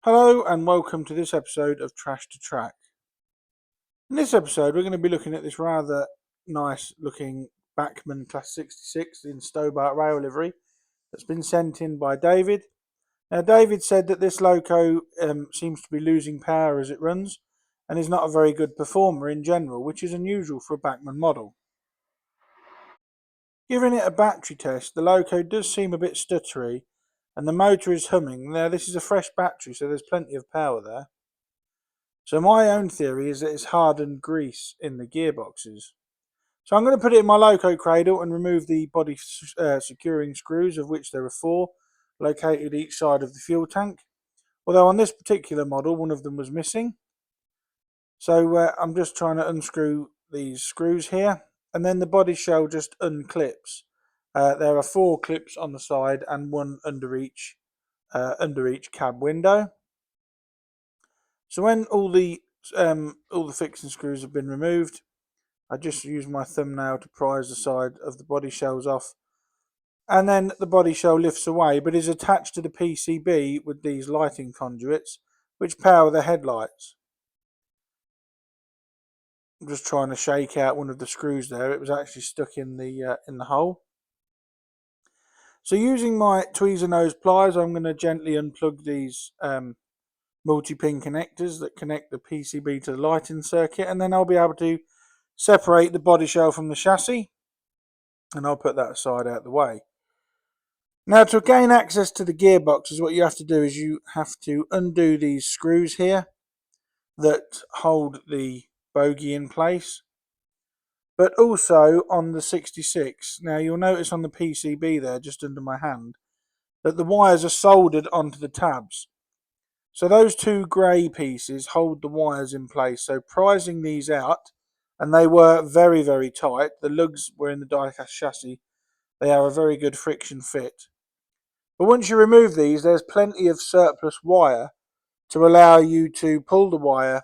Hello and welcome to this episode of Trash to Track. In this episode we're going to be looking at this rather nice looking Bachmann Class 66 in Stobart rail livery that's been sent in by David. Now David said that this loco seems to be losing power as it runs and is not a very good performer in general, which is unusual for a Bachmann model. Giving it a battery test, the loco does seem a bit stuttery and the motor is humming. Now this is a fresh battery, so there's plenty of power there. So my own theory is that it's hardened grease in the gearboxes. So I'm going to put it in my loco cradle and remove the body securing screws, of which there are 4, located each side of the fuel tank. Although on this particular model, one of them was missing. So I'm just trying to unscrew these screws here, and then the body shell just unclips. There are 4 clips on the side and one under each cab window. So when all the fixing screws have been removed, I just use my thumbnail to prise the side of the body shells off, and then the body shell lifts away but is attached to the PCB with these lighting conduits which power the headlights. I'm just trying to shake out one of the screws there. It was actually stuck in the hole. So using my tweezer nose pliers, I'm going to gently unplug these multi-pin connectors that connect the PCB to the lighting circuit, and then I'll be able to separate the body shell from the chassis, and I'll put that aside out the way. Now, to gain access to the gearboxes, what you have to do is you have to undo these screws here that hold the bogie in place, but also on the 66. Now you'll notice on the PCB there, just under my hand, that the wires are soldered onto the tabs. So those 2 grey pieces hold the wires in place. So prising these out, and they were very, very tight. The lugs were in the die-cast chassis. They are a very good friction fit. But once you remove these, there's plenty of surplus wire to allow you to pull the wire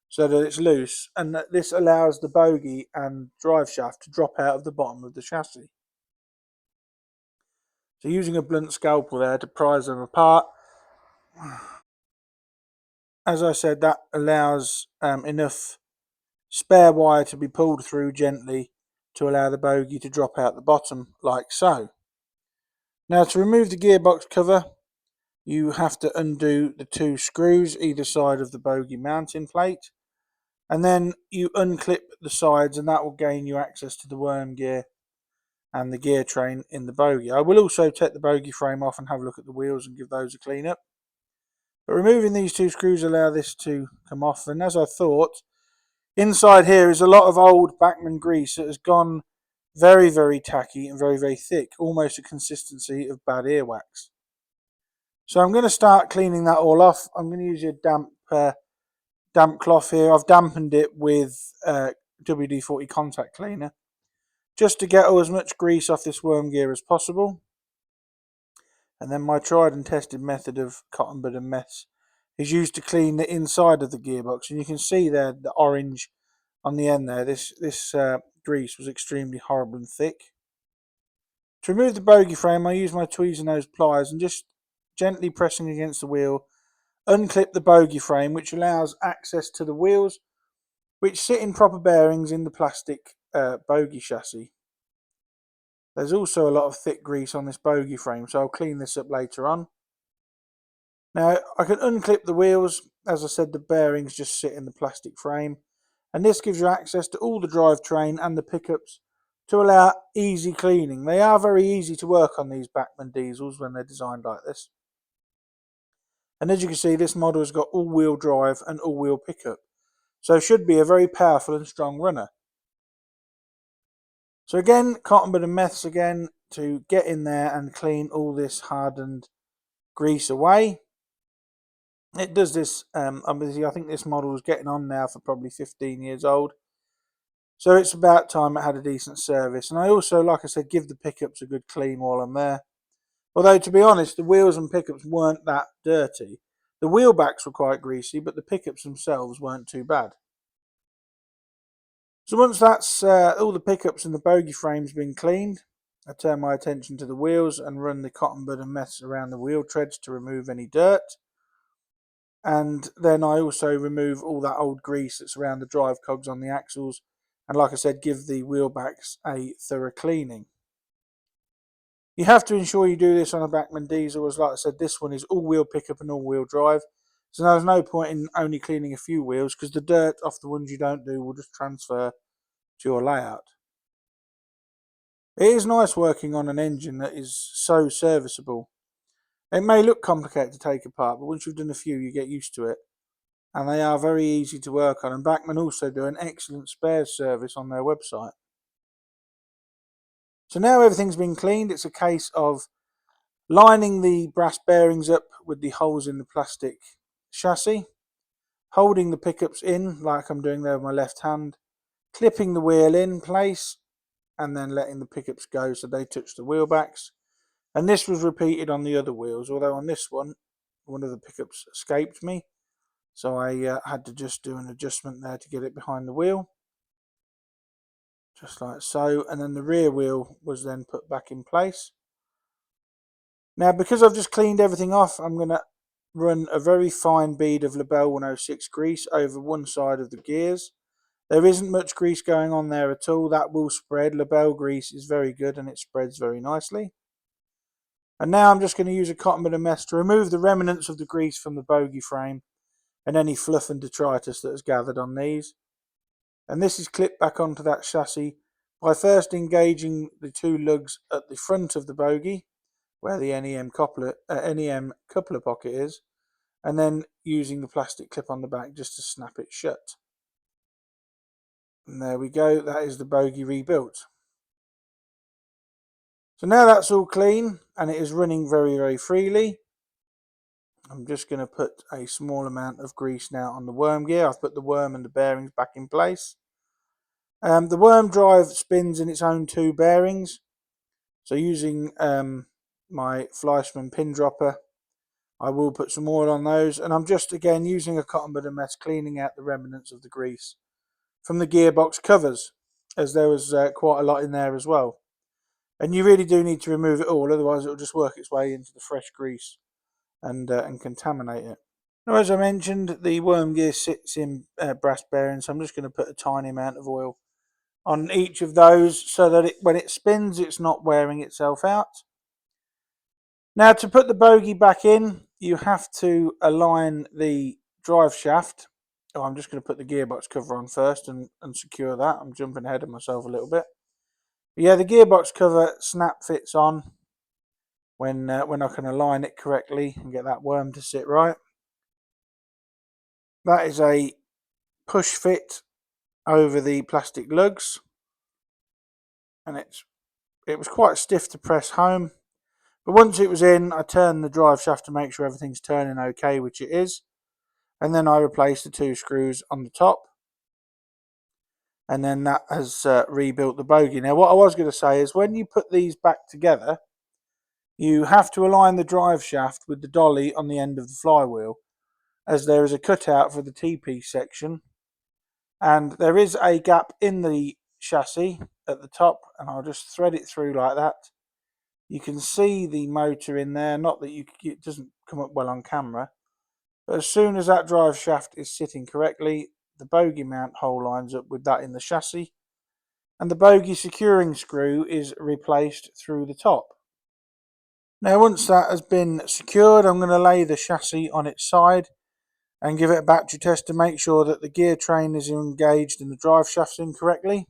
so that it's loose, and that this allows the bogie and drive shaft to drop out of the bottom of the chassis. So using a blunt scalpel there to prise them apart, as I said, that allows enough spare wire to be pulled through gently to allow the bogie to drop out the bottom, like so. Now, to remove the gearbox cover, you have to undo the 2 screws either side of the bogie mounting plate, and then you unclip the sides, and that will gain you access to the worm gear and the gear train in the bogie. I will also take the bogie frame off and have a look at the wheels and give those a clean up. But removing these 2 screws allow this to come off, and as I thought, inside here is a lot of old Bachmann grease that has gone very, very tacky and very, very thick, almost the consistency of bad earwax. So I'm going to start cleaning that all off. I'm going to use a damp cloth here. I've dampened it with WD-40 contact cleaner, just to get as much grease off this worm gear as possible. And then my tried and tested method of cotton bud and mess is used to clean the inside of the gearbox, and you can see there the orange on the end there. This grease was extremely horrible and thick. To remove the bogie frame, I use my tweezer nose pliers and just gently pressing against the wheel, unclip the bogie frame, which allows access to the wheels, which sit in proper bearings in the plastic bogie chassis. There's also a lot of thick grease on this bogie frame, so I'll clean this up later on. Now I can unclip the wheels. As I said, the bearings just sit in the plastic frame, and this gives you access to all the drivetrain and the pickups to allow easy cleaning. They are very easy to work on, these Bachmann diesels, when they're designed like this. And as you can see, this model has got all-wheel drive and all-wheel pickup, so should be a very powerful and strong runner. So again, cotton bud and meths again to get in there and clean all this hardened grease away. It does this, obviously I think this model is getting on now for probably 15 years old. So it's about time it had a decent service. And I also, like I said, give the pickups a good clean while I'm there. Although, to be honest, the wheels and pickups weren't that dirty. The wheel backs were quite greasy, but the pickups themselves weren't too bad. So once that's all the pickups and the bogie frames been cleaned, I turn my attention to the wheels and run the cotton bud and mess around the wheel treads to remove any dirt. And then I also remove all that old grease that's around the drive cogs on the axles, and like I said, give the wheel backs a thorough cleaning. You have to ensure you do this on a Bachmann diesel, as like I said, this one is all-wheel pickup and all-wheel drive. So there's no point in only cleaning a few wheels, because the dirt off the ones you don't do will just transfer to your layout. It is nice working on an engine that is so serviceable. It may look complicated to take apart, but once you've done a few, you get used to it. And they are very easy to work on. And Bachmann also do an excellent spares service on their website. So now everything's been cleaned, it's a case of lining the brass bearings up with the holes in the plastic chassis, holding the pickups in like I'm doing there with my left hand, clipping the wheel in place, and then letting the pickups go so they touch the wheel backs. And this was repeated on the other wheels, although on this one of the pickups escaped me, so I had to just do an adjustment there to get it behind the wheel, just like so. And then the rear wheel was then put back in place. Now, because I've just cleaned everything off, I'm going to run a very fine bead of Labelle 106 grease over one side of the gears. There isn't much grease going on there at all. That will spread. Labelle grease is very good and it spreads very nicely. And now I'm just going to use a cotton bud of mess to remove the remnants of the grease from the bogie frame and any fluff and detritus that has gathered on these. And this is clipped back onto that chassis by first engaging the two lugs at the front of the bogie, where the NEM coupler pocket is, and then using the plastic clip on the back just to snap it shut. And there we go, that is the bogie rebuilt. So now that's all clean and it is running very, very freely. I'm just going to put a small amount of grease now on the worm gear. I've put the worm and the bearings back in place. The worm drive spins in its own two bearings. So using my Fleischmann pin dropper, I will put some oil on those. And I'm just again using a cotton bud of mess, cleaning out the remnants of the grease from the gearbox covers, as there was quite a lot in there as well. And you really do need to remove it all, otherwise it will just work its way into the fresh grease and contaminate it. Now, as I mentioned, the worm gear sits in brass bearings, so I'm just going to put a tiny amount of oil on each of those so that when it spins, it's not wearing itself out. Now, to put the bogie back in, you have to align the drive shaft. Oh, I'm just going to put the gearbox cover on first and secure that. I'm jumping ahead of myself a little bit. But yeah, the gearbox cover snap fits on when I can align it correctly and get that worm to sit right. That is a push fit over the plastic lugs, and it was quite stiff to press home. But once it was in, I turned the drive shaft to make sure everything's turning okay, which it is. And then I replaced the two screws on the top. And then that has rebuilt the bogie. Now, what I was going to say is when you put these back together, you have to align the drive shaft with the dolly on the end of the flywheel, as there is a cutout for the T-piece section. And there is a gap in the chassis at the top, and I'll just thread it through like that. You can see the motor in there, not that it doesn't come up well on camera, but as soon as that drive shaft is sitting correctly, the bogie mount hole lines up with that in the chassis, and the bogie securing screw is replaced through the top. Now, once that has been secured, I'm going to lay the chassis on its side and give it a battery test to make sure that the gear train is engaged and the drive shaft's in correctly.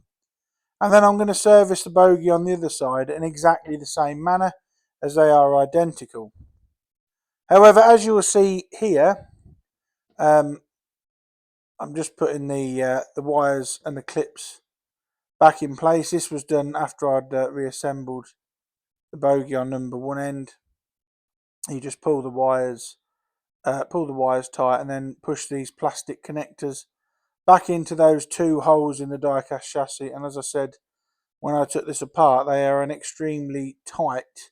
And then I'm going to service the bogie on the other side in exactly the same manner, as they are identical. However, as you will see here, I'm just putting the wires and the clips back in place. This was done after I'd reassembled the bogie on number one end. You just pull the wires tight and then push these plastic connectors back into those two holes in the die-cast chassis. And as I said, when I took this apart, they are an extremely tight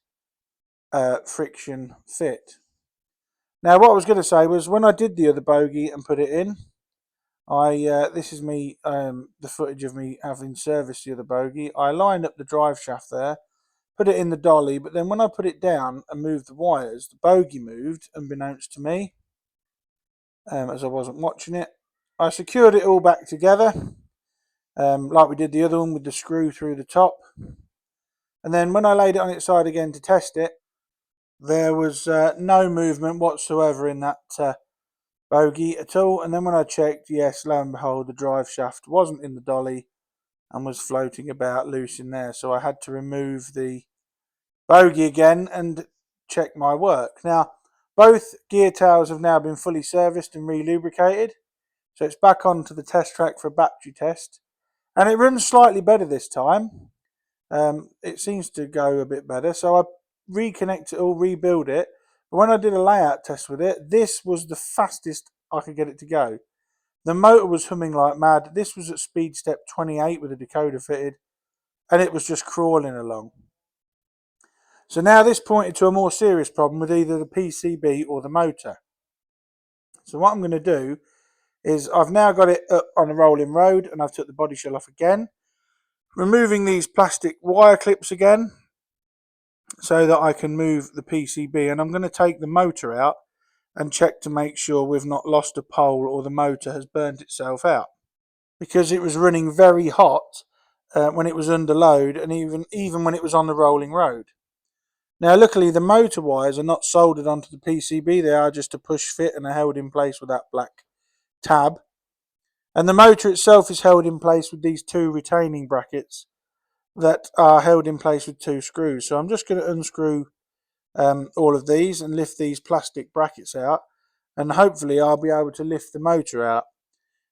friction fit. Now, what I was going to say was when I did the other bogie and put it in, this is me, the footage of me having serviced the other bogie. I lined up the drive shaft there, put it in the dolly, but then when I put it down and moved the wires, the bogie moved, unbeknownst to me. as I wasn't watching it. I secured it all back together, like we did the other one with the screw through the top. And then when I laid it on its side again to test it, there was no movement whatsoever in that bogie at all. And then when I checked, yes, lo and behold, the drive shaft wasn't in the dolly and was floating about loose in there. So I had to remove the bogie again and check my work. Now, both gear towers have now been fully serviced and re-lubricated. So it's back onto the test track for a battery test. And it runs slightly better this time. It seems to go a bit better. So I reconnect it all, rebuild it. But when I did a layout test with it, this was the fastest I could get it to go. The motor was humming like mad. This was at speed step 28 with a decoder fitted, and it was just crawling along. So now this pointed to a more serious problem with either the PCB or the motor. So what I'm going to do is I've now got it up on a rolling road, and I've took the body shell off again, removing these plastic wire clips again so that I can move the PCB, and I'm going to take the motor out and check to make sure we've not lost a pole or the motor has burnt itself out, because it was running very hot when it was under load, and even when it was on the rolling road. Now luckily the motor wires are not soldered onto the PCB, they are just a push fit and are held in place with that black tab. And the motor itself is held in place with these two retaining brackets that are held in place with two screws. So I'm just going to unscrew all of these and lift these plastic brackets out, and hopefully I'll be able to lift the motor out.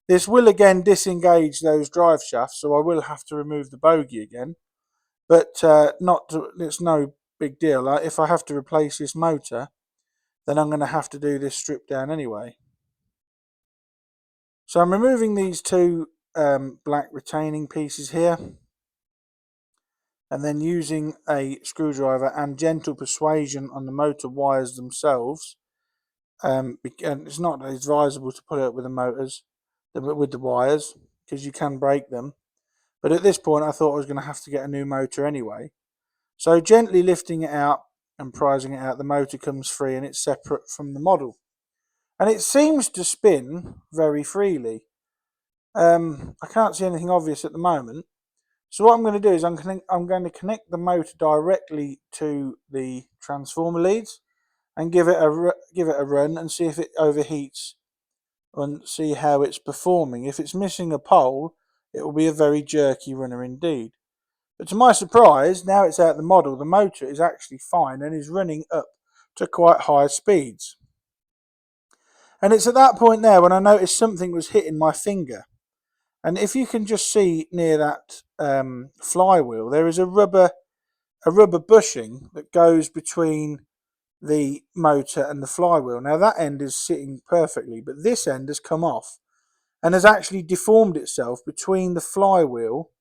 This will again disengage those drive shafts, so I will have to remove the bogie again, but it's no big deal. If I have to replace this motor, then I'm going to have to do this strip down anyway. So I'm removing these two black retaining pieces here, and then using a screwdriver and gentle persuasion on the motor wires themselves. And it's not advisable to pull it with the motors, with the wires, because you can break them. But at this point I thought I was going to have to get a new motor anyway. So gently lifting it out and prising it out, the motor comes free and it's separate from the model. And it seems to spin very freely. I can't see anything obvious at the moment. So what I'm going to do is I'm going to connect the motor directly to the transformer leads and give it a run and see if it overheats and see how it's performing. If it's missing a pole, it will be a very jerky runner indeed. But to my surprise, now it's out the model, the motor is actually fine and is running up to quite high speeds. And it's at that point there when I noticed something was hitting my finger. And if you can just see near that flywheel, there is a rubber bushing that goes between the motor and the flywheel. Now that end is sitting perfectly, but this end has come off and has actually deformed itself between the flywheel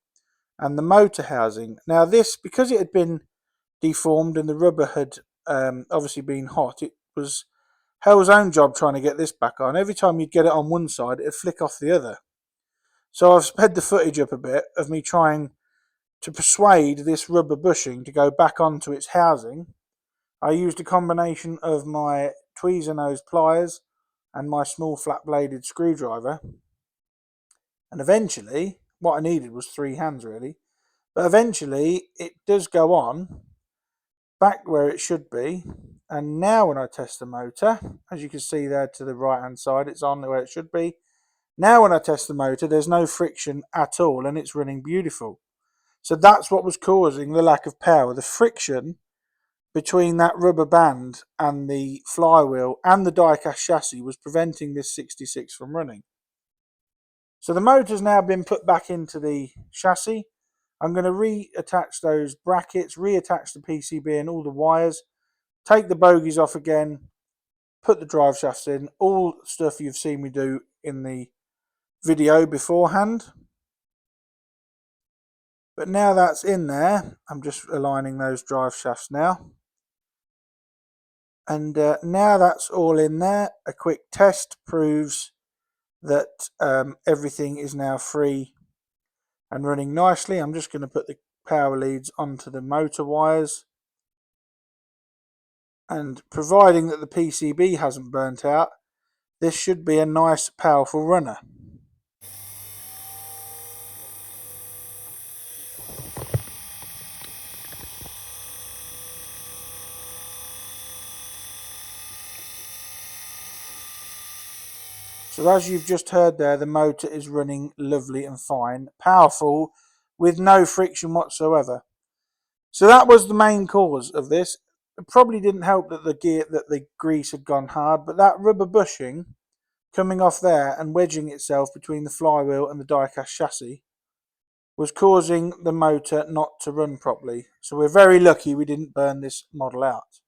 and the motor housing. Now this, because it had been deformed and the rubber had obviously been hot, it was hell's own job trying to get this back on. Every time you'd get it on one side, it'd flick off the other. So I've sped the footage up a bit of me trying to persuade this rubber bushing to go back onto its housing. I used a combination of my tweezer nose pliers and my small flat bladed screwdriver, and eventually what I needed was 3 hands really, but eventually it does go on back where it should be. And now when I test the motor, as you can see there to the right hand side, it's on where it should be. Now when I test the motor, there's no friction at all and it's running beautiful. So that's what was causing the lack of power. The friction between that rubber band and the flywheel and the die-cast chassis was preventing this 66 from running. So the motor's now been put back into the chassis. I'm going to reattach those brackets, reattach the PCB and all the wires, take the bogies off again, put the drive shafts in, all stuff you've seen me do in the video beforehand. But now that's in there, I'm just aligning those drive shafts now. And now that's all in there, a quick test proves that everything is now free and running nicely. I'm just going to put the power leads onto the motor wires, and providing that the PCB hasn't burnt out, this should be a nice, powerful runner. So as you've just heard there, the motor is running lovely and fine, powerful, with no friction whatsoever. So that was the main cause of this. It probably didn't help that the grease had gone hard, but that rubber bushing coming off there and wedging itself between the flywheel and the die-cast chassis was causing the motor not to run properly. So we're very lucky we didn't burn this model out.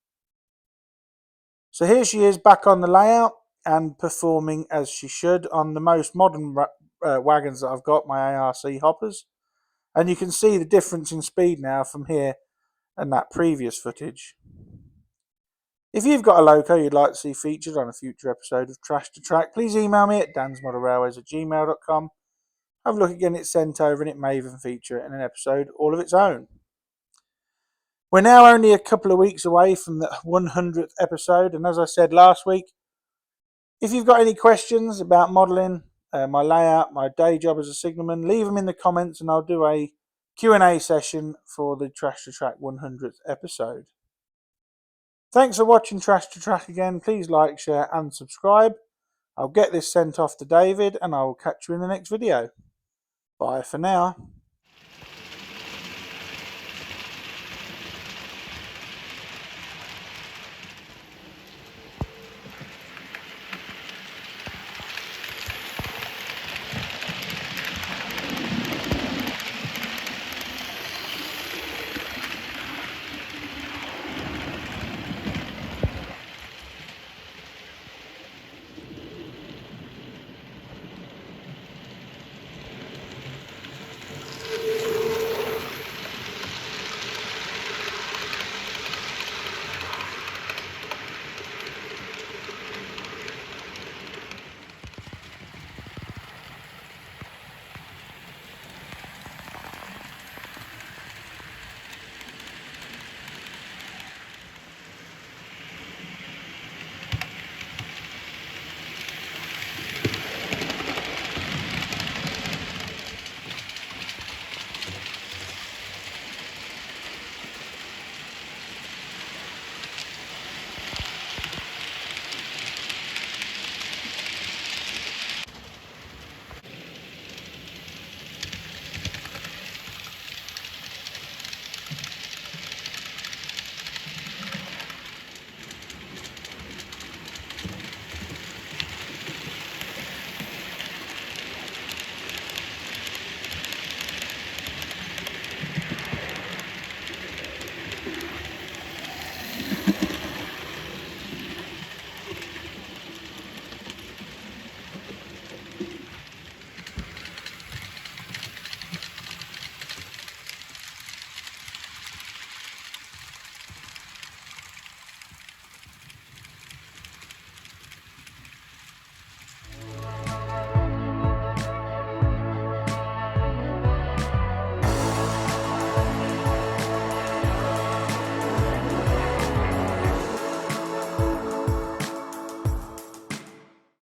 So here she is back on the layout and performing as she should on the most modern wagons that I've got, my ARC hoppers. And you can see the difference in speed now from here and that previous footage. If you've got a loco you'd like to see featured on a future episode of Trash to Track, please email me at dansmodelrailways@gmail.com. Have a look at getting it sent over, and it may even feature in an episode all of its own. We're now only a couple of weeks away from the 100th episode, and as I said last week, if you've got any questions about modelling, my layout, my day job as a signalman, leave them in the comments and I'll do a Q&A session for the Trash to Track 100th episode. Thanks for watching Trash to Track again. Please like, share and subscribe. I'll get this sent off to David and I will catch you in the next video. Bye for now.